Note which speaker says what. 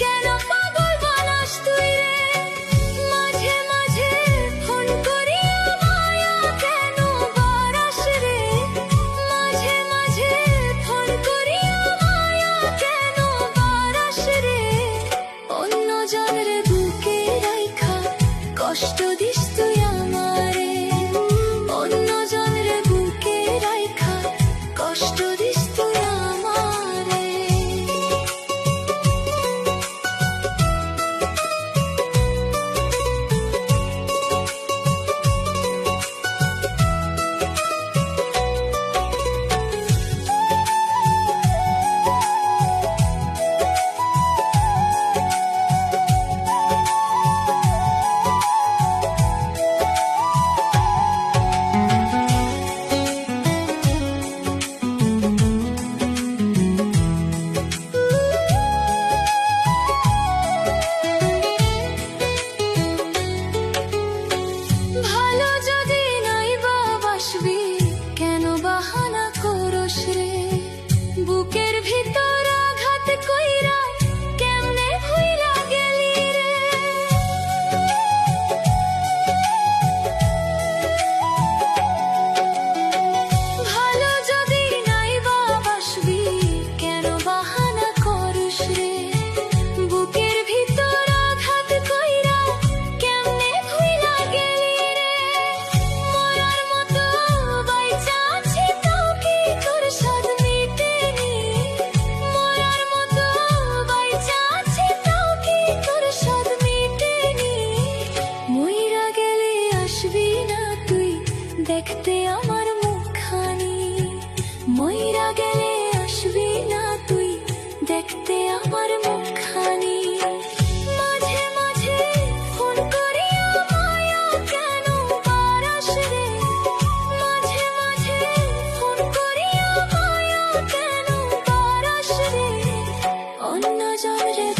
Speaker 1: কেন পাগল বানাস তুই রে? মাঝে মাঝে ফোন করিয়া মায়া কেন বাড়াস রে? মাঝে মাঝে ফোন করিয়া মায়া কেন বাড়াস রে? অন্য জনের বুকে রাইখা কষ্ট দিস তুই আমারে। অন্য জনের বুকে রাইখা কষ্ট দিস তুই আমারে। ভালো যদি নাই বাসবি কেন বাহানা করস রে? বুকের ভিতর আঘাত কইরা কেমনে ভুইলা গেলি রে? ভালো যদি নাই বাসবি কেন বাহানা করস রে? বুকের ভিতর আঘাত কইরা কেমনে ভুইলা গেলি রে? মরার মতো বাইচা আছি তাও কি তোর স্বাদ মিটেনি? মরার মতো বাইচা আছি তাও কি তোর স্বাদ মিটেনি? মইরা গেলে আসবি না তুই দেখতে আমার মুখখানি। মইরা গেলে আসবি না তুই দেখতে আমার মুখখানি। মাঝে মাঝে ফোন করিয়া মায়া কেন বাড়াস রে? মাঝে মাঝে ফোন করিয়া মায়া কেন বাড়াস রে? অন্য জনের